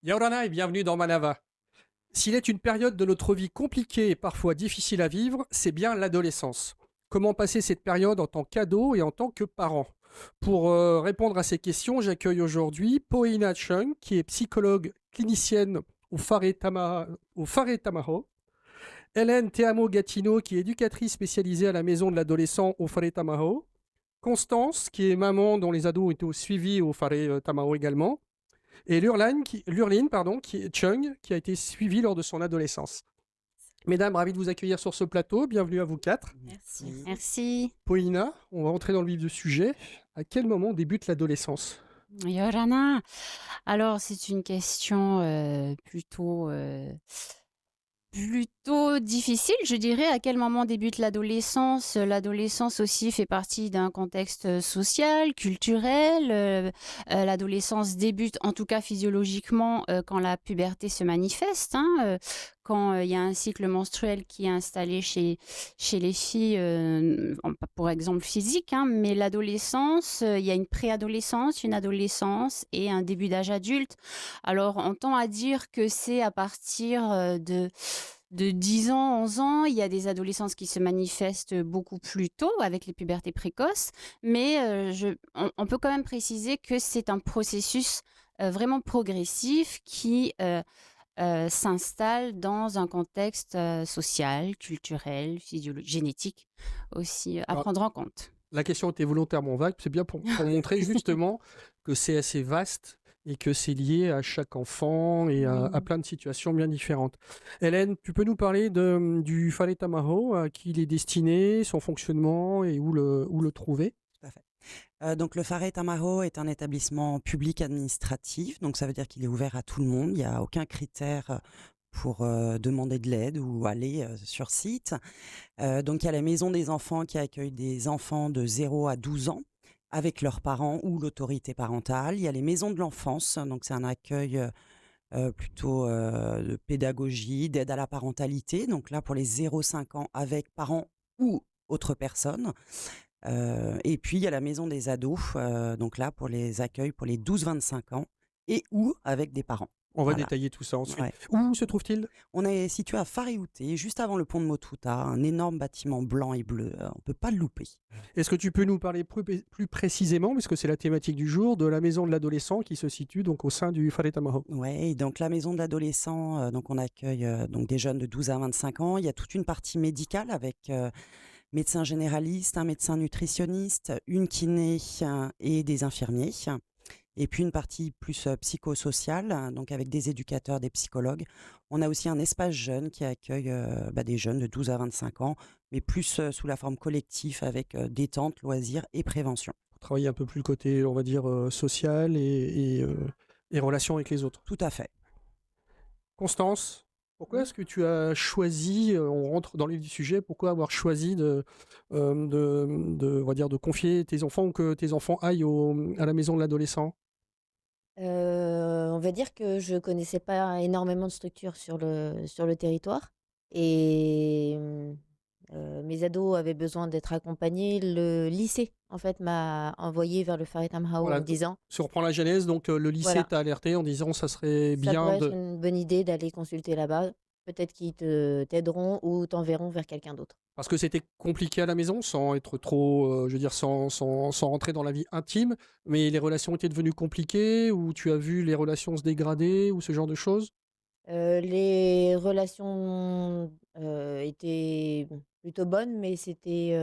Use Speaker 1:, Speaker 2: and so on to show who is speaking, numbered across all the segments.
Speaker 1: Yaorana et bienvenue dans Manava. S'il est une période de notre vie compliquée et parfois difficile à vivre, c'est bien l'adolescence. Comment passer cette période en tant qu'ado et en tant que parent? Pour répondre à ces questions, j'accueille aujourd'hui Poina Chung, qui est psychologue clinicienne au Fare Tamaho, Hélène Teamo Gatino, qui est éducatrice spécialisée à la maison de l'adolescent au Fare Tamaho, Constance, qui est maman dont les ados ont été suivis au Fare Tamaho également, et Lurline, pardon, Chung, qui a été suivi lors de son adolescence. Mesdames, ravi de vous accueillir sur ce plateau. Bienvenue à vous quatre.
Speaker 2: Merci.
Speaker 3: Merci.
Speaker 1: Paulina, on va entrer dans le vif du sujet. À quel moment débute l'adolescence?
Speaker 3: Yorana, alors c'est une question plutôt difficile, je dirais. À quel moment débute l'adolescence? L'adolescence aussi fait partie d'un contexte social, culturel. L'adolescence débute, en tout cas physiologiquement, quand la puberté se manifeste, hein, quand il y a un cycle menstruel qui est installé chez les filles, pour exemple physique, hein, mais l'adolescence, il y a une préadolescence, une adolescence et un début d'âge adulte. Alors, on tend à dire que c'est à partir de 10 ans, 11 ans. Il y a des adolescences qui se manifestent beaucoup plus tôt avec les pubertés précoces, mais on peut quand même préciser que c'est un processus vraiment progressif qui s'installe dans un contexte social, culturel, physiologique, génétique aussi à
Speaker 1: Alors,
Speaker 3: prendre en compte.
Speaker 1: la question était volontairement vague. C'est bien pour montrer justement que c'est assez vaste et que c'est lié à chaque enfant et à plein de situations bien différentes. Hélène, tu peux nous parler du Fale Tamaho, à qui il est destiné, son fonctionnement et où le trouver?
Speaker 2: Tout à fait. Donc le Fare Tamaro est un établissement public administratif, donc ça veut dire qu'il est ouvert à tout le monde. Il n'y a aucun critère pour demander de l'aide ou aller sur site. Donc il y a la maison des enfants qui accueille des enfants de 0 à 12 ans avec leurs parents ou l'autorité parentale. Il y a les maisons de l'enfance, donc c'est un accueil plutôt de pédagogie, d'aide à la parentalité. Donc là pour les 0-5 ans avec parents ou autres personnes. Et puis il y a la maison des ados, donc là pour les accueils pour les 12-25 ans et ou avec des parents.
Speaker 1: On va
Speaker 2: Voilà,
Speaker 1: détailler tout ça ensuite.
Speaker 2: ouais.
Speaker 1: Où se trouve-t-il?
Speaker 2: On est situé à Faréouté, juste avant le pont de Motuta, un énorme bâtiment blanc et bleu, on peut pas le louper.
Speaker 1: Est-ce que tu peux nous parler plus précisément, puisque c'est la thématique du jour, de la maison de l'adolescent qui se situe donc au sein du Fare Tamaho?
Speaker 2: Ouais, et donc la maison de l'adolescent, donc on accueille, donc des jeunes de 12 à 25 ans. Il y a toute une partie médicale avec, médecin généraliste, un médecin nutritionniste, une kiné, et des infirmiers. Et puis une partie plus psychosociale, donc avec des éducateurs, des psychologues. On a aussi un espace jeune qui accueille des jeunes de 12 à 25 ans, mais plus sous la forme collective avec détente, loisirs et prévention.
Speaker 1: Pour travailler un peu plus le côté, on va dire, social et relations avec les autres.
Speaker 2: Tout à fait.
Speaker 1: Constance, pourquoi
Speaker 2: Mm.
Speaker 1: est-ce que tu as choisi, on rentre dans le vif du sujet, pourquoi avoir choisi on va dire, de confier tes enfants ou que tes enfants aillent à la maison de l'adolescent?
Speaker 4: On va dire que je connaissais pas énormément de structures sur le territoire et mes ados avaient besoin d'être accompagnés. Le lycée, en fait, m'a envoyée vers le Faritam Hao en
Speaker 1: Voilà,
Speaker 4: me disant:
Speaker 1: si on reprend la genèse, donc le lycée
Speaker 4: «Voilà,
Speaker 1: t'a alerté en disant ça serait
Speaker 4: ça
Speaker 1: bien
Speaker 4: pourrait être
Speaker 1: de...
Speaker 4: une bonne idée d'aller consulter là-bas. Peut-être qu'ils t'aideront ou t'enverront vers quelqu'un d'autre».
Speaker 1: Parce que c'était compliqué à la maison, sans être trop, je veux dire, sans rentrer dans la vie intime, mais les relations étaient devenues compliquées, ou tu as vu les relations se dégrader, ou ce genre de choses?
Speaker 4: Les relations, étaient plutôt bonnes, mais c'était,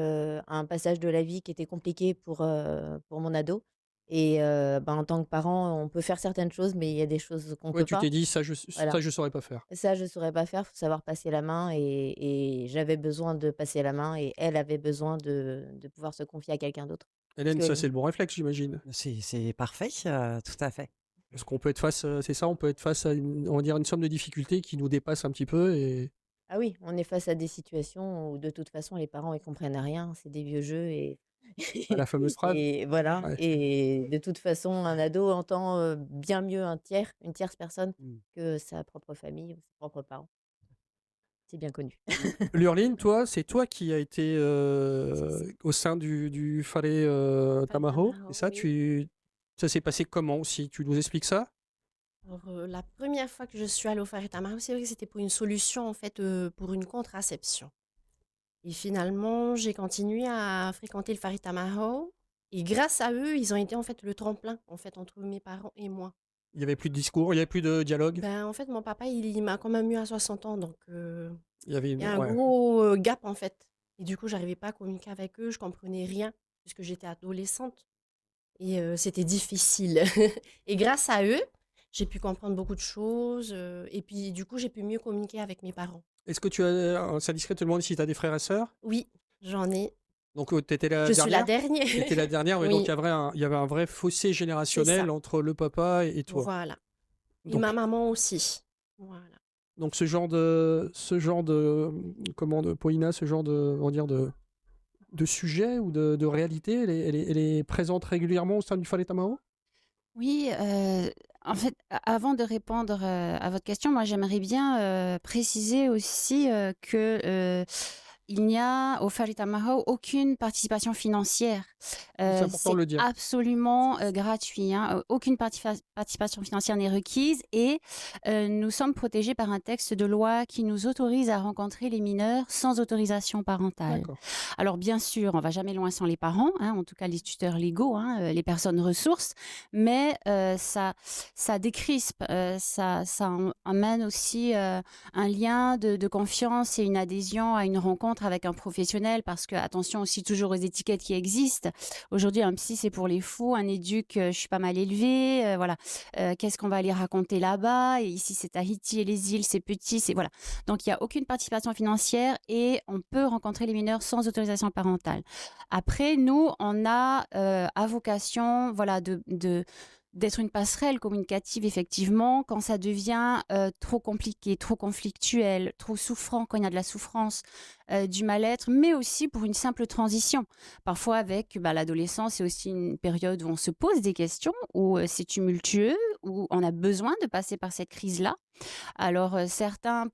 Speaker 4: un passage de la vie qui était compliqué pour mon ado et en tant que parent, on peut faire certaines choses, mais il y a des choses qu'on
Speaker 1: Ouais,
Speaker 4: peut
Speaker 1: tu
Speaker 4: pas.
Speaker 1: t'es dit:
Speaker 4: Voilà.
Speaker 1: ça je saurais pas faire».
Speaker 4: Ça, je saurais pas faire, faut savoir passer la main et j'avais besoin de passer la main et elle avait besoin de pouvoir se confier à quelqu'un d'autre. Parce
Speaker 1: Hélène, ça
Speaker 4: que
Speaker 1: c'est le bon réflexe, j'imagine?
Speaker 2: C'est parfait, tout à fait.
Speaker 1: Parce qu'on peut être face, c'est ça, on peut être face à une, on va dire, une somme de difficultés qui nous dépasse un petit peu et
Speaker 4: ah oui, on est face à des situations où de toute façon les parents ils comprennent rien, c'est des vieux jeux et
Speaker 1: à la fameuse phrase.
Speaker 4: et voilà
Speaker 1: Ouais.
Speaker 4: et de toute façon un ado entend, bien mieux une tierce personne
Speaker 2: Mm.
Speaker 4: que sa propre famille ou ses propres parents. C'est bien connu.
Speaker 1: Lurline, toi, c'est toi qui as été
Speaker 4: C'est ça.
Speaker 1: au sein du Fare
Speaker 4: Fata
Speaker 1: Tamaho, et
Speaker 4: Mao,
Speaker 1: ça,
Speaker 4: oui.
Speaker 1: ça s'est passé comment aussi? Tu nous expliques ça?
Speaker 5: Alors, la première fois que je suis allée au Faret Amaro, c'est vrai que c'était pour une solution, en fait, pour une contraception. Et finalement, j'ai continué à fréquenter le Faret Amaro. Et grâce à eux, ils ont été en fait le tremplin en fait entre mes parents et moi.
Speaker 1: Il n'y avait plus de discours, il n'y avait plus de dialogue.
Speaker 5: Ben, en fait, mon papa, il m'a quand même eu à 60 ans, donc
Speaker 1: Il y avait
Speaker 5: il y a
Speaker 1: une...
Speaker 5: un
Speaker 1: Ouais.
Speaker 5: gros gap en fait. Et du coup, j'arrivais pas à communiquer avec eux, je comprenais rien puisque j'étais adolescente et c'était difficile. Et grâce à eux, j'ai pu comprendre beaucoup de choses et puis du coup, j'ai pu mieux communiquer avec mes parents.
Speaker 1: Est-ce que tu as... C'est indiscret de te demander si tu as des frères et sœurs?
Speaker 5: Oui, j'en ai.
Speaker 1: Donc tu étais la
Speaker 5: Je suis la
Speaker 1: dernière?
Speaker 5: dernière.
Speaker 1: T'étais la dernière, oui. Donc
Speaker 5: Oui,
Speaker 1: il y avait un vrai fossé
Speaker 5: c'est
Speaker 1: générationnel
Speaker 5: ça.
Speaker 1: entre le papa et toi.
Speaker 5: Voilà. Et
Speaker 1: Donc,
Speaker 5: ma maman aussi. Voilà.
Speaker 1: donc comment de Paulina, ce genre de, on va dire de sujet ou de réalité, elle est présente régulièrement au sein du Fallet Tamao?
Speaker 3: Oui, en fait, avant de répondre à votre question, moi j'aimerais bien préciser aussi que il n'y a au Farit Tamarau aucune participation financière.
Speaker 1: C'est important
Speaker 3: C'est
Speaker 1: de le dire.
Speaker 3: absolument gratuit, hein. Aucune participation financière n'est requise et nous sommes protégés par un texte de loi qui nous autorise à rencontrer les mineurs sans autorisation parentale.
Speaker 1: D'accord.
Speaker 3: Alors bien sûr, on va jamais loin sans les parents, hein, en tout cas les tuteurs légaux, hein, les personnes ressources, mais ça décrispe, ça amène aussi un lien de confiance et une adhésion à une rencontre avec un professionnel, parce que attention aussi toujours aux étiquettes qui existent. Aujourd'hui, un psy c'est pour les fous, un éduc, je suis pas mal élevée, voilà. Qu'est-ce qu'on va aller raconter là-bas? Et ici c'est Tahiti et les îles, c'est petit, c'est voilà. Donc il y a aucune participation financière et on peut rencontrer les mineurs sans autorisation parentale. Après, nous, on a à vocation, voilà, d'être une passerelle communicative, effectivement, quand ça devient trop compliqué, trop conflictuel, trop souffrant, quand il y a de la souffrance, du mal-être, mais aussi pour une simple transition. Parfois, avec l'adolescence, c'est aussi une période où on se pose des questions, où c'est tumultueux, où on a besoin de passer par cette crise-là. Alors,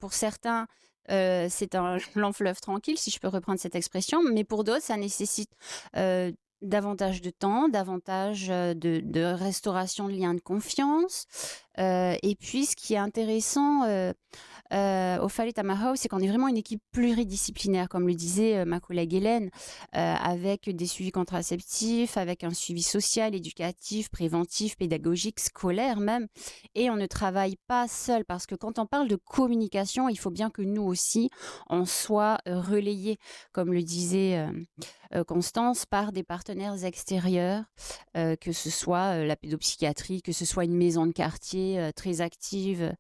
Speaker 3: pour certains, c'est un long fleuve tranquille, si je peux reprendre cette expression, mais pour d'autres, ça nécessite euh, davantage de temps, davantage de restauration de liens de confiance. Et puis, ce qui est intéressant au Falit Amahau, c'est qu'on est vraiment une équipe pluridisciplinaire, comme le disait ma collègue Hélène, avec des suivis contraceptifs, avec un suivi social, éducatif, préventif, pédagogique, scolaire même. Et on ne travaille pas seul, parce que quand on parle de communication, il faut bien que nous aussi, on soit relayés, comme le disait Constance, par des partenaires extérieurs, que ce soit la pédopsychiatrie, que ce soit une maison de quartier très active,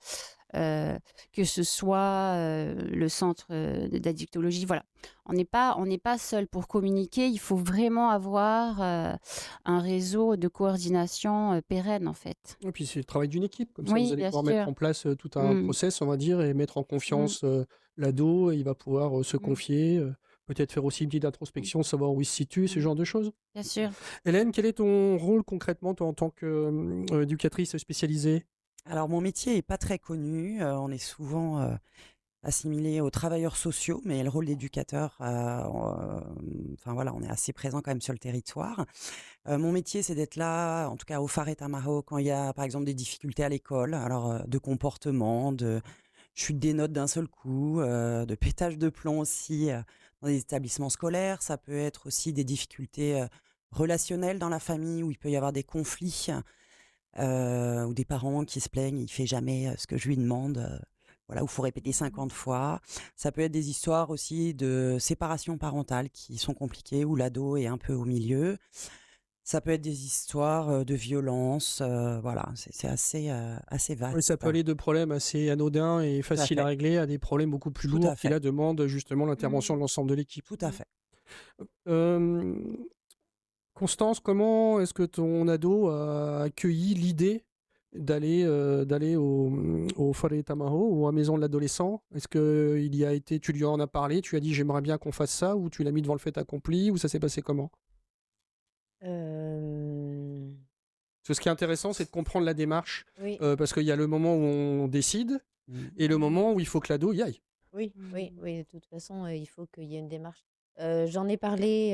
Speaker 3: que ce soit le centre d'addictologie. Voilà, on n'est pas seul pour communiquer. Il faut vraiment avoir un réseau de coordination pérenne, en fait.
Speaker 1: Et puis c'est le travail d'une équipe, comme ça vous
Speaker 3: Oui,
Speaker 1: allez
Speaker 3: bien
Speaker 1: pouvoir mettre
Speaker 3: sûr.
Speaker 1: en place tout un
Speaker 3: Mm,
Speaker 1: process, on va dire, et mettre en
Speaker 3: mm,
Speaker 1: confiance l'ado, et il va pouvoir se
Speaker 3: mm,
Speaker 1: confier, peut-être faire aussi une petite
Speaker 3: mm,
Speaker 1: introspection, savoir où il se situe, ce
Speaker 3: mm.
Speaker 1: genre de choses.
Speaker 3: Bien sûr.
Speaker 1: Hélène, quel est ton rôle concrètement, toi, en tant qu'éducatrice spécialisée?
Speaker 2: Alors mon métier est pas très connu, on est souvent assimilé aux travailleurs sociaux, mais le rôle d'éducateur, enfin voilà, on est assez présent quand même sur le territoire. Mon métier, c'est d'être là, en tout cas au Faret Amaro, quand il y a par exemple des difficultés à l'école, alors de comportement, de chute des notes d'un seul coup, de pétage de plomb aussi dans les établissements scolaires. Ça peut être aussi des difficultés relationnelles dans la famille où il peut y avoir des conflits. Ou des parents qui se plaignent, il fait jamais ce que je lui demande, voilà, où il faut répéter 50 fois. Ça peut être des histoires aussi de séparation parentale qui sont compliquées, où l'ado est un peu au milieu. Ça peut être des histoires de violence, voilà, c'est assez
Speaker 1: Oui,
Speaker 2: vaste.
Speaker 1: ça peut aller de problèmes assez anodins et
Speaker 2: Tout à
Speaker 1: faciles à
Speaker 2: fait,
Speaker 1: régler à des problèmes beaucoup plus
Speaker 2: tout à
Speaker 1: lourds qui
Speaker 2: fait,
Speaker 1: là demandent justement l'intervention
Speaker 3: Mm,
Speaker 1: de l'ensemble de l'équipe.
Speaker 2: tout à
Speaker 3: mm.
Speaker 2: fait.
Speaker 1: Euh, Constance, comment est-ce que ton ado a accueilli l'idée d'aller au Foyer Tamaro ou à Maison de l'adolescent? Est-ce que il y a été, tu lui en as parlé, tu as dit j'aimerais bien qu'on fasse ça, ou tu l'as mis devant le fait accompli, ou ça s'est passé comment?
Speaker 4: Euh,
Speaker 1: Parce que ce qui est intéressant, c'est de comprendre la démarche,
Speaker 4: oui,
Speaker 1: parce qu'il y a le moment où on décide
Speaker 2: Mmh.
Speaker 1: et le moment où il faut que l'ado y aille.
Speaker 4: oui, oui,
Speaker 3: Mm.
Speaker 4: oui, de toute façon, il faut qu'il y ait une démarche. J'en ai parlé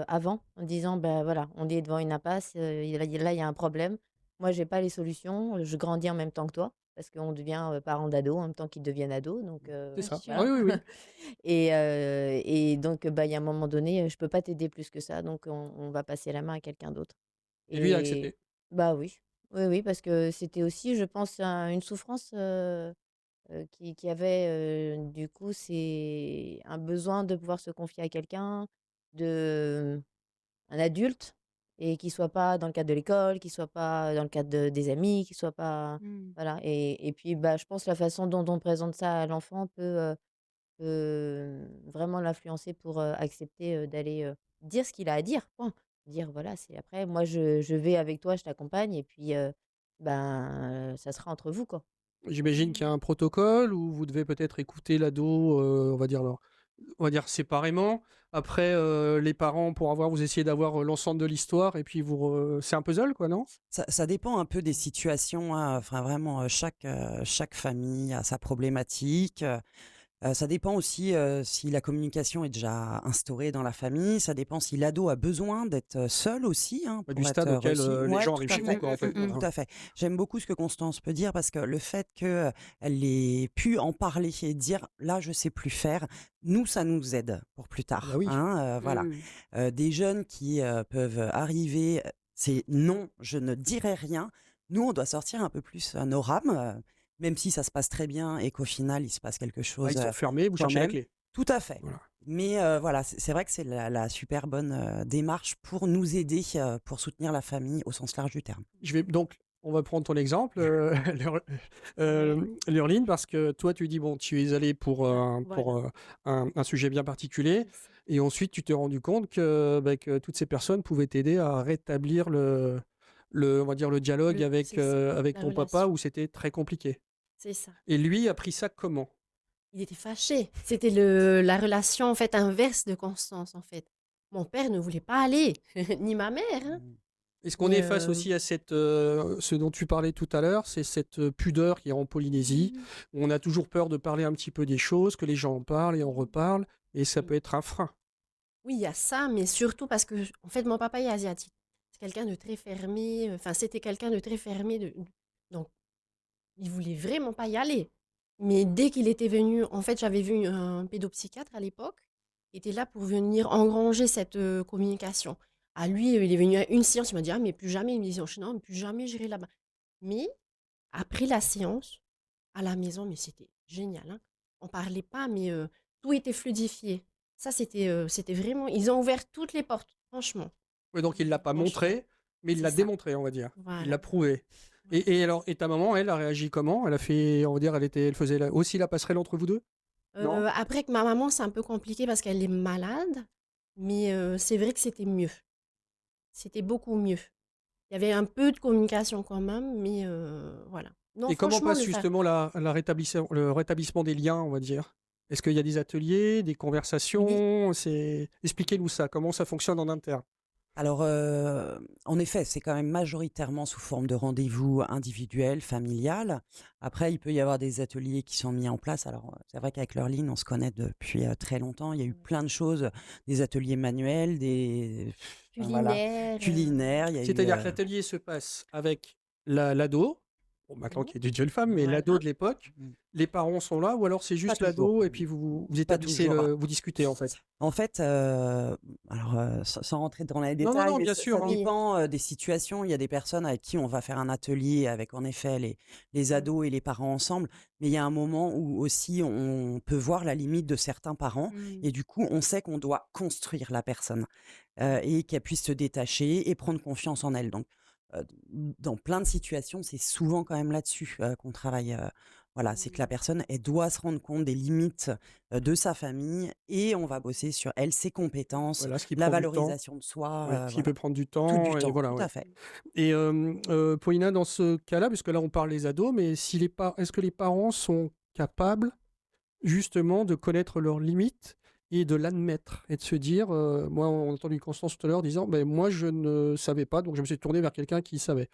Speaker 4: avant en disant, ben voilà, on est devant une impasse, là, il y a un problème. moi, j'ai pas les solutions. Je grandis en même temps que toi, parce qu'on devient parent d'ado en même temps qu'ils deviennent ados. Donc,
Speaker 1: C'est
Speaker 3: Bien
Speaker 1: ça.
Speaker 3: sûr.
Speaker 1: Oui, oui, oui.
Speaker 4: et donc, bah, il y a un moment donné, je peux pas t'aider plus que ça. Donc, on va passer la main à quelqu'un d'autre.
Speaker 1: Et lui a
Speaker 4: Et
Speaker 1: accepté.
Speaker 4: bah oui, oui, oui, parce que c'était aussi, je pense, une souffrance qui avait, du coup, c'est un besoin de pouvoir se confier à quelqu'un, de un adulte, et qui soit pas dans le cadre de l'école, qui soit pas dans le cadre des amis, qui soit pas,
Speaker 3: Mm.
Speaker 4: voilà. Et puis, bah, je pense la façon dont on présente ça à l'enfant peut vraiment l'influencer pour accepter d'aller dire ce qu'il a à dire, point. Dire, voilà, c'est après, moi, je vais avec toi, je t'accompagne, et puis, ben, ça sera entre vous, quoi.
Speaker 1: J'imagine qu'il y a un protocole où vous devez peut-être écouter l'ado, on va dire séparément. Après, les parents, pour vous essayez d'avoir l'ensemble de l'histoire et puis c'est un puzzle, quoi, non?
Speaker 2: Ça dépend un peu des situations, hein. Enfin, vraiment, chaque famille a sa problématique. Ça dépend aussi, si la communication est déjà instaurée dans la famille. Ça dépend si l'ado a besoin d'être, seul aussi, hein,
Speaker 1: Du
Speaker 2: pour être,
Speaker 1: stade auquel
Speaker 2: réussi.
Speaker 1: les
Speaker 2: Ouais,
Speaker 1: gens
Speaker 2: tout
Speaker 1: arrivent
Speaker 2: à
Speaker 1: chez vous,
Speaker 2: fait.
Speaker 1: quoi, en fait.
Speaker 2: Tout à fait. J'aime beaucoup ce que Constance peut dire parce que le fait qu'elle ait pu en parler et dire: «Là, je sais plus faire», nous, ça nous aide pour plus
Speaker 1: Ah bah
Speaker 2: tard,
Speaker 1: oui.
Speaker 2: hein, voilà.
Speaker 3: Mm.
Speaker 2: Des jeunes qui, peuvent arriver, c'est: «Non, je ne dirai rien». Nous, on doit sortir un peu plus, nos rames, même si ça se passe très bien et qu'au final, il se passe quelque
Speaker 1: Ah,
Speaker 2: chose,
Speaker 1: ils sont fermés, vous
Speaker 2: quand
Speaker 1: cherchez la
Speaker 2: même.
Speaker 1: clé.
Speaker 2: Tout à fait.
Speaker 1: Voilà.
Speaker 2: Mais voilà, c'est vrai que c'est la super bonne, démarche pour nous aider, pour soutenir la famille au sens large du terme.
Speaker 1: On va prendre ton exemple, Lurline, parce que toi, tu dis, bon, tu es allé
Speaker 5: Voilà,
Speaker 1: pour un sujet bien particulier,
Speaker 5: c'est ça.
Speaker 1: et ensuite tu t'es rendu compte que toutes ces personnes pouvaient t'aider à rétablir on va dire le dialogue
Speaker 5: C'est ça,
Speaker 1: avec
Speaker 5: la
Speaker 1: ton papa,
Speaker 5: relation,
Speaker 1: où c'était très compliqué.
Speaker 5: c'est ça.
Speaker 1: Et lui a pris ça comment?
Speaker 5: Il était fâché. C'était la relation en fait inverse de Constance en fait. Mon père ne voulait pas aller, ni ma mère, hein.
Speaker 2: Mmh.
Speaker 1: Est-ce qu'on
Speaker 5: Mais
Speaker 1: est face aussi à ce dont tu parlais tout à l'heure, c'est cette pudeur qui est en Polynésie,
Speaker 5: oui,
Speaker 1: où on a toujours peur de parler un petit peu des choses, que les gens en parlent et en
Speaker 5: oui,
Speaker 1: reparlent, et ça
Speaker 5: oui.
Speaker 1: peut être un frein.
Speaker 5: Oui, il y a ça, mais surtout parce que en fait mon papa est asiatique. C'est quelqu'un de très fermé. Enfin, c'était quelqu'un de très fermé. Donc, il voulait vraiment pas y aller. Mais dès qu'il était venu, en fait, j'avais vu un pédopsychiatre à l'époque, qui était là pour venir engranger cette communication. À lui, il est venu à une séance, il m'a dit, ah, mais plus jamais. Il me disait, non, plus jamais j'irai là-bas. Mais après la séance, à la maison, mais c'était génial, hein. On parlait pas, mais tout était fluidifié. Ça, c'était vraiment. Ils ont ouvert toutes les portes, franchement.
Speaker 1: Ouais, donc il l'a pas
Speaker 5: Franchement,
Speaker 1: montré, mais il
Speaker 5: c'est
Speaker 1: l'a
Speaker 5: ça.
Speaker 1: démontré, on va dire. Il l'a
Speaker 5: Voilà.
Speaker 1: prouvé.
Speaker 5: Voilà.
Speaker 1: Et ta maman, elle a réagi comment? Elle a fait, on va dire, elle faisait aussi la passerelle entre vous deux? Non?
Speaker 5: Après que ma maman, c'est un peu compliqué parce qu'elle est malade, mais c'est vrai que c'était mieux. C'était beaucoup mieux. Il y avait un peu de communication quand même, mais voilà. Non,
Speaker 1: Et comment
Speaker 5: franchement,
Speaker 1: passe justement le rétablissement des liens, on va dire? Est-ce qu'il y a des ateliers, des
Speaker 5: oui,
Speaker 1: conversations? Expliquez-nous ça, comment ça fonctionne en interne?
Speaker 2: Alors, en effet, c'est quand même majoritairement sous forme de rendez-vous individuel, familial. Après, il peut y avoir des ateliers qui sont mis en place. Alors, c'est vrai qu'avec Lurline, on se connaît depuis, très longtemps. Il y a eu plein de choses, des ateliers manuels, enfin, voilà,
Speaker 5: culinaire.
Speaker 2: culinaires. Il y a eu,
Speaker 1: C'est-à-dire que l'atelier se passe avec l'ado, bon, maintenant
Speaker 5: Oui,
Speaker 1: qui est une jeune femme, mais l'ado
Speaker 5: voilà.
Speaker 1: de l'époque.
Speaker 2: Mmh.
Speaker 1: Les parents sont là, ou alors c'est
Speaker 2: Pas
Speaker 1: juste
Speaker 2: toujours.
Speaker 1: l'ado et puis vous
Speaker 2: Pas
Speaker 1: établissez
Speaker 2: toujours.
Speaker 1: vous discutez en fait.
Speaker 2: En fait, alors, sans rentrer dans les
Speaker 1: Non, non,
Speaker 2: détails,
Speaker 1: non,
Speaker 2: mais
Speaker 1: bien
Speaker 2: ça
Speaker 1: sûr, hein.
Speaker 5: Oui.
Speaker 2: dépend, des situations. Il y a des personnes avec qui on va faire un atelier avec, en effet, les
Speaker 5: Mm.
Speaker 2: ados et les parents ensemble. Mais il y a un moment où aussi on peut voir la limite de certains parents
Speaker 3: Mm.
Speaker 2: et du coup, on sait qu'on doit construire la personne, et qu'elle puisse se détacher et prendre confiance en elle. Donc, dans plein de situations, c'est souvent quand même là-dessus, qu'on travaille, voilà, c'est que la
Speaker 5: Mm.
Speaker 2: personne, elle doit se rendre compte des limites, de sa famille et on va bosser sur elle, ses compétences,
Speaker 1: Voilà, ce qui
Speaker 2: la
Speaker 1: prend du temps.
Speaker 2: valorisation de soi,
Speaker 1: Ouais, ce qui
Speaker 2: voilà.
Speaker 1: peut prendre du
Speaker 2: Tout du
Speaker 1: temps, et
Speaker 2: temps,
Speaker 1: voilà,
Speaker 2: tout
Speaker 1: ouais.
Speaker 2: à fait.
Speaker 1: Et Paulina, dans ce cas-là, puisque là on parle des ados, mais si est-ce que les parents sont capables justement de connaître leurs limites et de l'admettre et de se dire, moi on a entendu Constance tout à l'heure disant, ben moi je ne savais pas, donc je me suis tourné vers quelqu'un qui savait.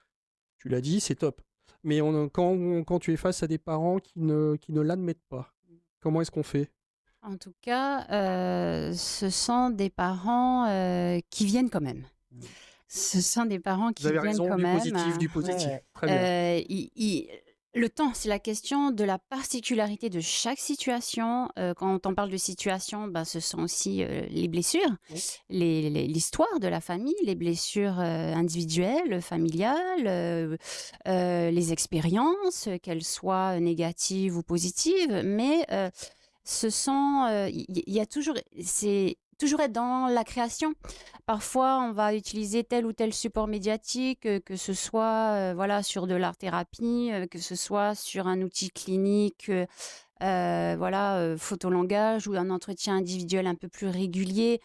Speaker 1: Tu l'as dit, c'est top. Mais quand tu es face à des parents qui ne l'admettent pas, comment est-ce qu'on fait?
Speaker 3: En tout cas, ce sont des parents qui viennent quand même.
Speaker 2: Mmh.
Speaker 3: Ce sont des parents
Speaker 1: Vous
Speaker 3: qui
Speaker 1: avez
Speaker 3: viennent
Speaker 1: raison,
Speaker 3: quand
Speaker 1: du
Speaker 3: même.
Speaker 1: positif, du positif.
Speaker 2: ouais.
Speaker 1: Très bien.
Speaker 3: Le temps, c'est la question de la particularité de chaque situation. Quand on parle de situation, ben, ce sont aussi les blessures,
Speaker 1: Oui.
Speaker 3: l'histoire de la famille, les blessures individuelles, familiales, les expériences, qu'elles soient négatives ou positives. Mais il y a toujours, c'est toujours être dans la création. Parfois, on va utiliser tel ou tel support médiatique, que ce soit voilà, sur de l'art-thérapie, que ce soit sur un outil clinique, voilà, photolangage ou un entretien individuel un peu plus régulier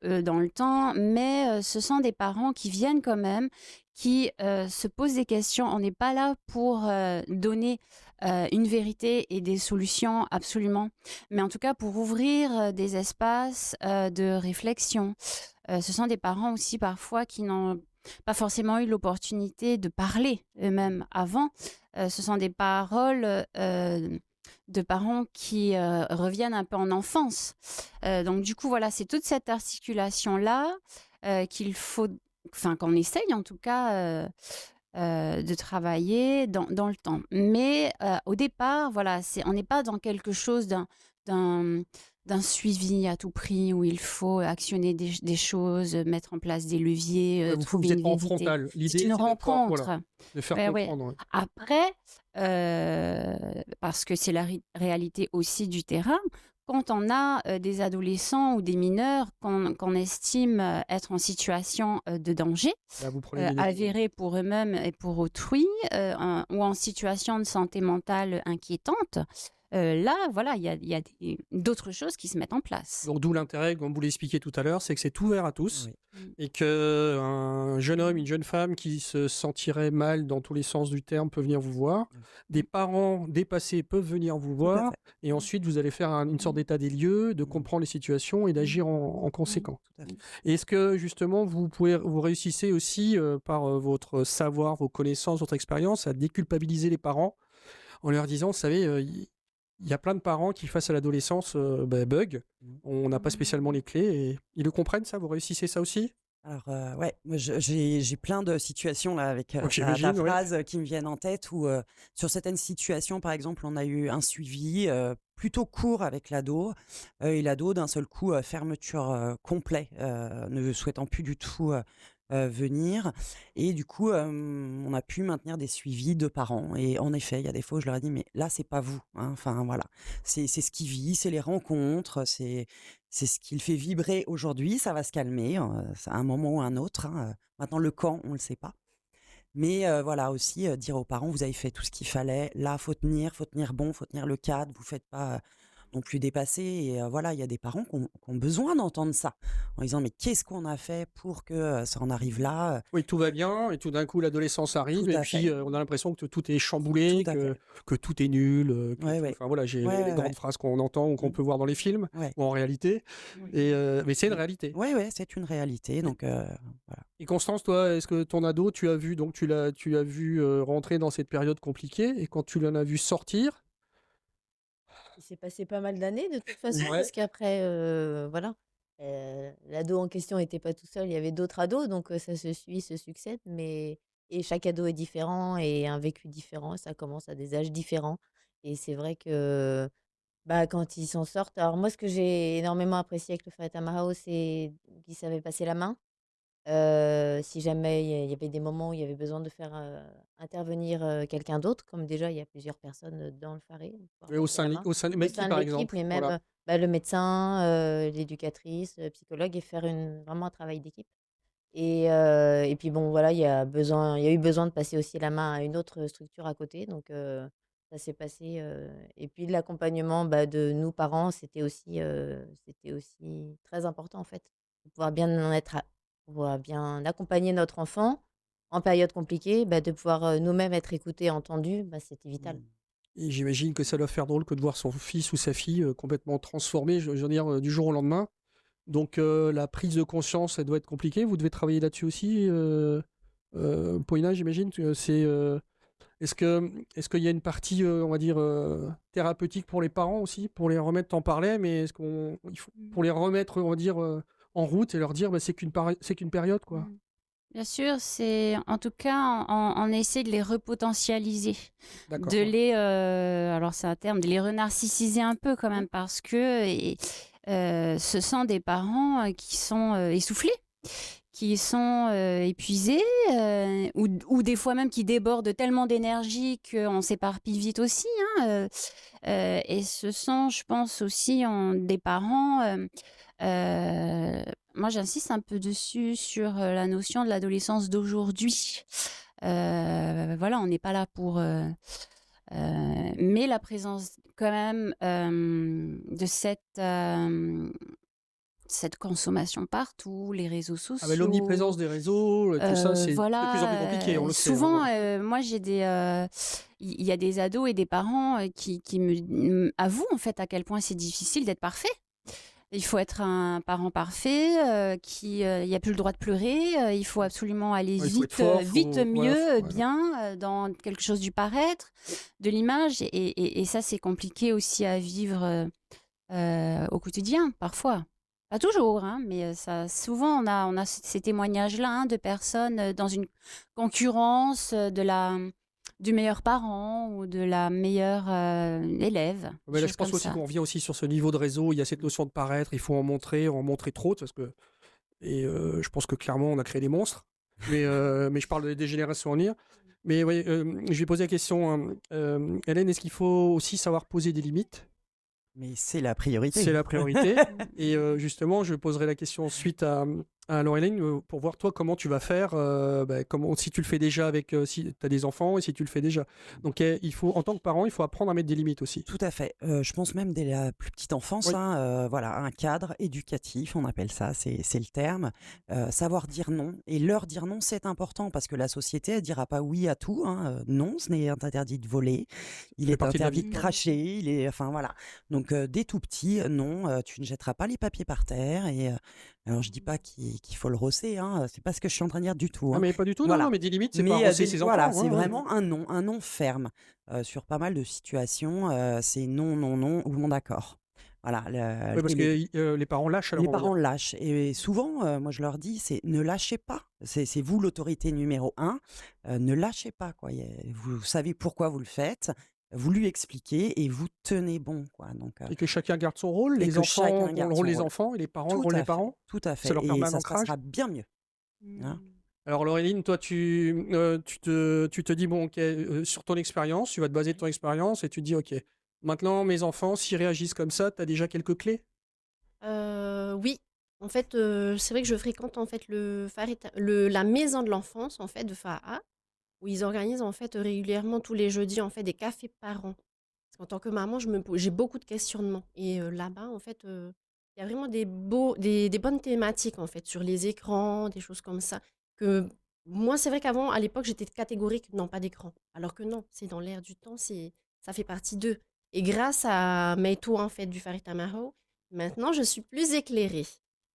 Speaker 3: dans le temps. Mais ce sont des parents qui viennent quand même, qui se posent des questions. On n'est pas là pour donner une vérité et des solutions absolument, mais en tout cas pour ouvrir des espaces de réflexion. Ce sont des parents aussi parfois qui n'ont pas forcément eu l'opportunité de parler eux-mêmes avant. Ce sont des paroles de parents qui reviennent un peu en enfance. Donc du coup, voilà, c'est toute cette articulation-là qu'il faut, enfin qu'on essaye en tout cas de travailler dans le temps. Mais au départ, voilà, on n'est pas dans quelque chose d'un, d'un suivi à tout prix où il faut actionner des choses, mettre en place des leviers,
Speaker 1: Ouais, vous
Speaker 3: trouver
Speaker 1: n'êtes
Speaker 3: une
Speaker 1: pas en
Speaker 3: vérité.
Speaker 1: frontal.
Speaker 3: C'est
Speaker 1: L'idée,
Speaker 3: une
Speaker 1: c'est d'être, voilà,
Speaker 3: rencontre.
Speaker 1: de faire
Speaker 3: Ouais, ouais.
Speaker 1: comprendre. Ouais.
Speaker 3: Après, parce que c'est la réalité aussi du terrain, quand on a des adolescents ou des mineurs qu'on estime être en situation de danger,
Speaker 1: Là, vous prenez des décisions.
Speaker 3: avéré pour eux-mêmes et pour autrui, ou en situation de santé mentale inquiétante, là, voilà, il y a d'autres choses qui se mettent en place.
Speaker 1: Donc, d'où l'intérêt, comme vous l'expliquiez tout à l'heure, c'est que c'est ouvert à tous
Speaker 2: Oui.
Speaker 1: et qu'un jeune homme, une jeune femme qui se sentirait mal dans tous les sens du terme peut venir vous voir.
Speaker 2: Oui.
Speaker 1: Des parents dépassés peuvent venir vous
Speaker 2: Tout à
Speaker 1: voir
Speaker 2: fait.
Speaker 1: et ensuite vous allez faire une sorte d'état des lieux, de comprendre les situations et d'agir en conséquence.
Speaker 2: Tout à fait.
Speaker 1: Et est-ce que justement vous réussissez aussi par votre savoir, vos connaissances, votre expérience à déculpabiliser les parents en leur disant, vous savez, il y a plein de parents qui, face à l'adolescence, bug. On n'a pas spécialement les clés et ils le comprennent, ça? Vous réussissez ça aussi?
Speaker 2: Alors, ouais, moi, j'ai plein de situations là avec
Speaker 1: Donc,
Speaker 2: ta
Speaker 1: j'imagine, oui.
Speaker 2: phrase qui me viennent en tête où, sur certaines situations, par exemple, on a eu un suivi plutôt court avec l'ado et l'ado, d'un seul coup, fermeture complet, ne souhaitant plus du tout venir. Et du coup, on a pu maintenir des suivis de parents. Et en effet, il y a des fois où je leur ai dit, mais là, c'est pas vous, hein. Enfin, voilà, c'est ce qui vit, c'est les rencontres, c'est ce qui le fait vibrer aujourd'hui. Ça va se calmer à un moment ou à un autre, hein. Maintenant, le quand, on le sait pas. Mais voilà aussi, dire aux parents: «Vous avez fait tout ce qu'il fallait. Là, faut tenir bon, faut tenir le cadre. Vous faites pas, non plus dépasser» et voilà, il y a des parents qui ont besoin d'entendre ça, en disant: «Mais qu'est-ce qu'on a fait pour que, ça en arrive là?»
Speaker 1: Oui, tout va bien et tout d'un coup, l'adolescence arrive
Speaker 2: Tout
Speaker 1: et
Speaker 2: à
Speaker 1: puis
Speaker 2: fait.
Speaker 1: on a l'impression que tout est chamboulé,
Speaker 2: Tout à fait.
Speaker 1: que tout est nul,
Speaker 2: Ouais, ouais.
Speaker 1: enfin voilà, j'ai
Speaker 2: Ouais,
Speaker 1: les
Speaker 2: ouais,
Speaker 1: grandes
Speaker 2: ouais.
Speaker 1: phrases qu'on entend ou qu'on
Speaker 2: Mmh.
Speaker 1: peut voir dans les films
Speaker 2: Ouais.
Speaker 1: ou en réalité.
Speaker 3: Oui.
Speaker 1: Et, mais c'est une
Speaker 2: Mmh.
Speaker 1: réalité.
Speaker 2: Ouais, ouais, c'est une réalité donc voilà.
Speaker 1: Et Constance, toi, est-ce que ton ado, tu as vu, donc tu l'as vu rentrer dans cette période compliquée et quand tu l'en as vu sortir,
Speaker 4: Il s'est passé pas mal d'années de toute façon,
Speaker 1: ouais,
Speaker 4: parce qu'après, voilà, l'ado en question était pas tout seul, il y avait d'autres ados, donc ça se suit, se succède, mais et chaque ado est différent et a un vécu différent, ça commence à des âges différents et c'est vrai que, bah, quand ils s'en sortent alors moi, ce que j'ai énormément apprécié avec le Faret Amaro, c'est qu'il savait passer la main. Si jamais il y avait des moments où il y avait besoin de faire, intervenir, quelqu'un d'autre, comme déjà il y a plusieurs personnes, dans le Faré, pouvoir
Speaker 1: mais
Speaker 4: passer la main.
Speaker 1: au sein de
Speaker 4: Au
Speaker 1: l'équipe,
Speaker 4: sein de
Speaker 1: par
Speaker 4: l'équipe,
Speaker 1: exemple,
Speaker 4: mais même,
Speaker 1: voilà.
Speaker 4: bah, le médecin, l'éducatrice, psychologue et faire vraiment un travail d'équipe et puis bon voilà, il y a eu besoin de passer aussi la main à une autre structure à côté donc ça s'est passé, et puis l'accompagnement, bah, de nous parents, c'était aussi très important en fait. De pouvoir bien en être à pouvoir bien accompagner notre enfant en période compliquée, bah, de pouvoir, nous-mêmes être écoutés, entendus, bah, c'était vital.
Speaker 2: Mmh.
Speaker 1: Et j'imagine que ça doit faire drôle que de voir son fils ou sa fille complètement transformé, je veux dire, du jour au lendemain. Donc la prise de conscience, elle doit être compliquée. Vous devez travailler là-dessus aussi, Paulina, j'imagine. Est-ce qu'il y a une partie, on va dire, thérapeutique pour les parents aussi, pour les remettre, t'en parlais, mais pour les remettre, on va dire, en route et leur dire, bah, c'est qu'une période, quoi.
Speaker 3: Bien sûr, c'est en tout cas, on essaie de les repotentialiser,
Speaker 1: D'accord.
Speaker 3: de les, alors c'est un terme, de les renarcissiser un peu quand même parce que ce sont des parents qui sont essoufflés, qui sont épuisés ou des fois même qui débordent tellement d'énergie qu'on s'éparpille vite aussi. Hein, et ce sont, je pense aussi, des parents. Moi, j'insiste un peu dessus sur la notion de l'adolescence d'aujourd'hui. Voilà, on n'est pas là pour. Mais la présence quand même de cette consommation partout, les réseaux
Speaker 1: Ah, mais
Speaker 3: sociaux.
Speaker 1: l'omniprésence des réseaux, tout ça, c'est de plus en plus compliqué, on le sait. Hein,
Speaker 3: Souvent,
Speaker 1: ouais.
Speaker 3: moi, il y a des ados et des parents qui avouent en fait à quel point c'est difficile d'être parfait. Il faut être un parent parfait, il n'y a plus le droit de pleurer, il faut absolument aller
Speaker 1: Ouais, il faut être
Speaker 3: vite,
Speaker 1: fort,
Speaker 3: vite,
Speaker 1: voilà,
Speaker 3: mieux,
Speaker 1: voilà.
Speaker 3: bien, dans quelque chose du paraître, de l'image. Et ça, c'est compliqué aussi à vivre au quotidien, parfois. Pas toujours, hein, mais souvent, on a ces témoignages-là hein, de personnes dans une concurrence du meilleur parent ou de la meilleure élève, des
Speaker 1: Mais là, je
Speaker 3: choses
Speaker 1: pense
Speaker 3: comme
Speaker 1: aussi
Speaker 3: ça.
Speaker 1: qu'on revient aussi sur ce niveau de réseau. Il y a cette notion de paraître, il faut en montrer trop, parce que je pense que clairement, on a créé des monstres. Mais je parle des générations à venir. Mais oui, je vais poser la question, hein. Hélène, est-ce qu'il faut aussi savoir poser des limites?
Speaker 2: Mais c'est la priorité.
Speaker 1: C'est la priorité. Et justement, je poserai la question ensuite à Laureline pour voir toi comment tu vas faire, si tu le fais déjà si tu as des enfants et si tu le fais déjà. Donc en tant que parent, il faut apprendre à mettre des limites aussi.
Speaker 2: Tout à fait. Je pense même dès la plus petite enfance,
Speaker 1: Oui.
Speaker 2: hein, voilà, un cadre éducatif, on appelle ça, c'est le terme. Savoir dire non. Et leur dire non, c'est important parce que la société, elle dira pas oui à tout. Hein. Non, ce n'est interdit de voler, il
Speaker 1: fait
Speaker 2: est
Speaker 1: partie de la
Speaker 2: interdit
Speaker 1: vie.
Speaker 2: de cracher, enfin voilà. Donc dès tout petit, non, tu ne jetteras pas les papiers par terre. Et alors je dis pas qu'il faut le rosser, hein, c'est pas ce que je suis en train de dire du tout.
Speaker 1: Ah,
Speaker 2: Hein.
Speaker 1: mais pas du tout, non,
Speaker 2: Voilà.
Speaker 1: non, mais des limites, c'est pas
Speaker 2: Mais
Speaker 1: rosser ses enfants.
Speaker 2: voilà, c'est
Speaker 1: Ouais, ouais.
Speaker 2: vraiment un non ferme. Sur pas mal de situations, c'est non, non, non ou non d'accord. Voilà,
Speaker 1: Oui, parce que les parents lâchent à leur
Speaker 2: les
Speaker 1: moment.
Speaker 2: parents lâchent et souvent, moi je leur dis, c'est ne lâchez pas. C'est vous l'autorité numéro 1, ne lâchez pas quoi. Vous savez pourquoi vous le faites, vous lui expliquez et vous tenez bon quoi. Donc
Speaker 1: Et que chacun garde son rôle,
Speaker 2: et
Speaker 1: les
Speaker 2: que
Speaker 1: enfants
Speaker 2: chacun
Speaker 1: ont le
Speaker 2: garde
Speaker 1: rôle
Speaker 2: son
Speaker 1: des
Speaker 2: rôle.
Speaker 1: enfants et les parents le
Speaker 2: Tout
Speaker 1: rôle des
Speaker 2: à fait,
Speaker 1: parents.
Speaker 2: tout à
Speaker 1: Ça
Speaker 2: fait
Speaker 1: leur permet
Speaker 2: et
Speaker 1: un
Speaker 2: ça se
Speaker 1: ancrage.
Speaker 2: passera bien mieux, hein.
Speaker 1: Alors Laureline, toi, tu te dis, bon, ok, sur ton expérience, tu vas te baser de ton expérience et tu te dis, ok, maintenant, mes enfants, s'ils réagissent comme ça, tu as déjà quelques clés?
Speaker 5: Oui, en fait, c'est vrai que je fréquente en fait la maison de l'enfance en fait de Faha, où ils organisent en fait régulièrement tous les jeudis en fait des cafés parents. Parce qu'en tant que maman, j'ai beaucoup de questionnements et là-bas en fait, il y a vraiment des bonnes thématiques en fait sur les écrans, des choses comme ça. Que moi, c'est vrai qu'avant, à l'époque, j'étais catégorique, non, pas d'écran. Alors que non, c'est dans l'air du temps, ça fait partie d'eux. Et grâce à Meito en fait du Farid Amaro, maintenant, je suis plus éclairée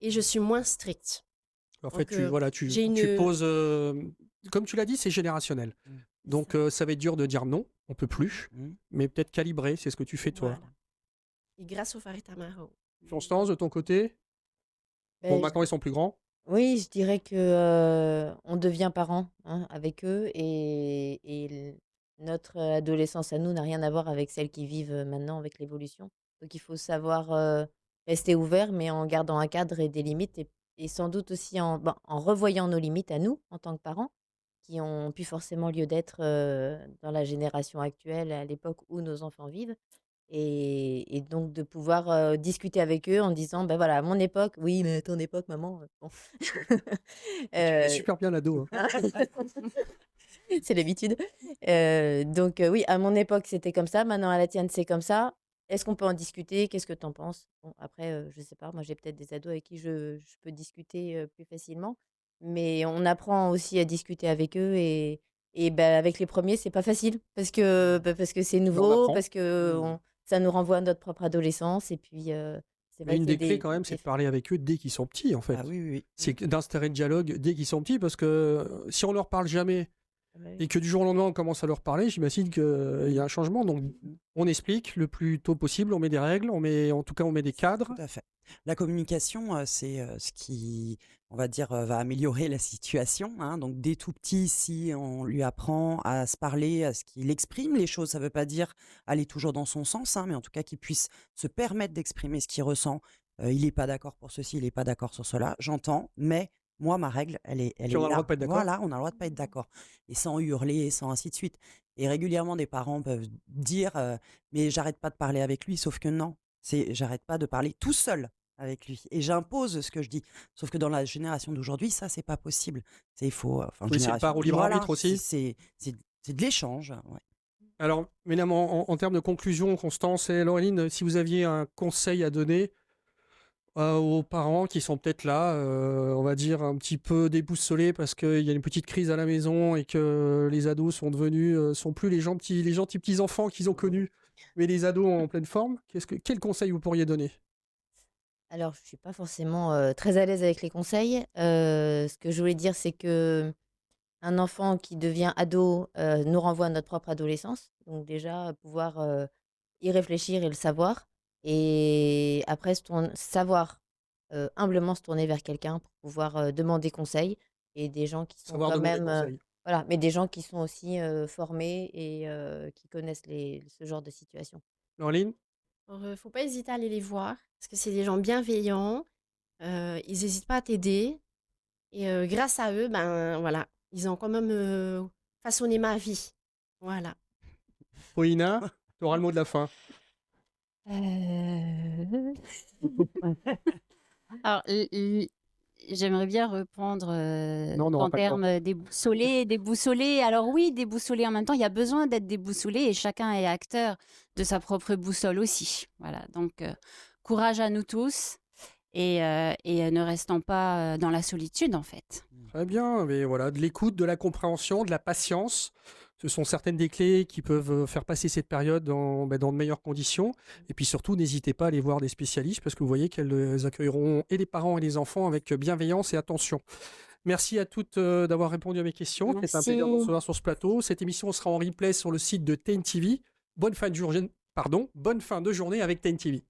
Speaker 5: et je suis moins stricte.
Speaker 1: En fait,
Speaker 5: Donc, j'ai
Speaker 1: tu
Speaker 5: une...
Speaker 1: poses, comme tu l'as dit, c'est générationnel.
Speaker 2: Mmh.
Speaker 1: Donc, ça va être dur de dire non, on peut plus,
Speaker 2: Mmh.
Speaker 1: mais peut-être calibrer, c'est ce que tu fais toi.
Speaker 5: Voilà. Et grâce au Farid Amaro.
Speaker 1: Constance, de ton côté, bon,
Speaker 4: Ben,
Speaker 1: maintenant ils sont plus grands.
Speaker 4: oui, je dirais que on devient parent hein, avec eux notre adolescence à nous n'a rien à voir avec celle qu'ils vivent maintenant avec l'évolution. Donc il faut savoir rester ouvert, mais en gardant un cadre et des limites et sans doute aussi en revoyant nos limites à nous en tant que parents, qui ont plus forcément lieu d'être dans la génération actuelle, à l'époque où nos enfants vivent. Et donc de pouvoir discuter avec eux en disant, ben voilà, à mon époque, oui, mais à ton époque, maman, bon.
Speaker 1: Tu fais
Speaker 4: Euh,
Speaker 1: super bien l'ado. Hein.
Speaker 4: c'est l'habitude. Donc oui, à mon époque, c'était comme ça. Maintenant, à la tienne, c'est comme ça. Est-ce qu'on peut en discuter? Qu'est-ce que tu en penses? Bon, après, je sais pas. Moi, j'ai peut-être des ados avec qui je peux discuter plus facilement. Mais on apprend aussi à discuter avec eux. Et ben, avec les premiers, c'est pas facile. Parce que c'est
Speaker 1: On
Speaker 4: nouveau,
Speaker 1: apprend.
Speaker 4: parce que ça nous renvoie à notre propre adolescence. Et puis, c'est
Speaker 1: Mais
Speaker 4: vrai
Speaker 1: une
Speaker 4: qu'il y a
Speaker 1: des clés quand même, c'est de parler avec eux dès qu'ils sont petits, en fait.
Speaker 2: Ah oui, oui, oui.
Speaker 1: C'est d'instaurer le dialogue dès qu'ils sont petits, parce que si on leur parle jamais et que du jour au lendemain on commence à leur parler, j'imagine qu'il y a un changement. Donc on explique le plus tôt possible, on met des règles, en tout cas on met des cadres.
Speaker 2: Tout à fait. La communication, c'est ce qui, on va dire, va améliorer la situation, hein. Donc, dès tout petit, si on lui apprend à se parler, à ce qu'il exprime les choses, ça ne veut pas dire aller toujours dans son sens, hein, mais en tout cas qu'il puisse se permettre d'exprimer ce qu'il ressent. Il n'est pas d'accord pour ceci, il n'est pas d'accord sur cela. J'entends, mais moi, ma règle, elle
Speaker 1: Puis on a
Speaker 2: est
Speaker 1: le droit
Speaker 2: là.
Speaker 1: de pas être d'accord.
Speaker 2: Voilà, on a le droit de pas être d'accord. Et sans hurler, sans ainsi de suite. Et régulièrement, des parents peuvent dire, mais j'arrête pas de parler avec lui, sauf que non. J'arrête pas de parler tout seul avec lui et j'impose ce que je dis. Sauf que dans la génération d'aujourd'hui, ça, c'est pas possible. Il faut, enfin,
Speaker 1: Oui, c'est le part au libre arbitre aussi.
Speaker 2: c'est de l'échange. Ouais.
Speaker 1: Alors, évidemment, en termes de conclusion, Constance et Laureline, si vous aviez un conseil à donner aux parents qui sont peut-être là, on va dire un petit peu déboussolés parce qu'il y a une petite crise à la maison et que les ados sont devenus, sont plus les gentils petits enfants qu'ils ont connus, mais les ados en pleine forme. Quel conseil vous pourriez donner?
Speaker 4: Alors, je suis pas forcément très à l'aise avec les conseils. Ce que je voulais dire, c'est que un enfant qui devient ado nous renvoie à notre propre adolescence. Donc déjà, pouvoir y réfléchir et le savoir. Et après, savoir humblement se tourner vers quelqu'un pour pouvoir demander conseil. Et des gens qui sont
Speaker 1: Savoir
Speaker 4: quand
Speaker 1: demander
Speaker 4: même,
Speaker 1: conseil.
Speaker 4: voilà, mais des gens qui sont aussi formés et qui connaissent ce genre de situation.
Speaker 1: Laureline?
Speaker 5: Alors, faut pas hésiter à aller les voir, parce que c'est des gens bienveillants, ils n'hésitent pas à t'aider, et grâce à eux, ben voilà, ils ont quand même façonné ma vie. Voilà.
Speaker 1: Paulina, tu auras le mot de la fin.
Speaker 3: Euh, Alors, j'aimerais bien reprendre
Speaker 1: Non, on n'aura
Speaker 3: en
Speaker 1: pas le temps.
Speaker 3: termes déboussolés. Alors oui, déboussolés en même temps, il y a besoin d'être déboussolé et chacun est acteur de sa propre boussole aussi. Voilà, donc courage à nous tous et ne restons pas dans la solitude en fait.
Speaker 1: Très bien, mais voilà, de l'écoute, de la compréhension, de la patience. Ce sont certaines des clés qui peuvent faire passer cette période dans de meilleures conditions. Et puis surtout, n'hésitez pas à aller voir des spécialistes parce que vous voyez qu'elles accueilleront et les parents et les enfants avec bienveillance et attention. Merci à toutes d'avoir répondu à mes questions. C'est un plaisir de vous
Speaker 3: Merci.
Speaker 1: recevoir sur ce plateau. Cette émission sera en replay sur le site de TNTV. Bonne fin de journée avec TNTV.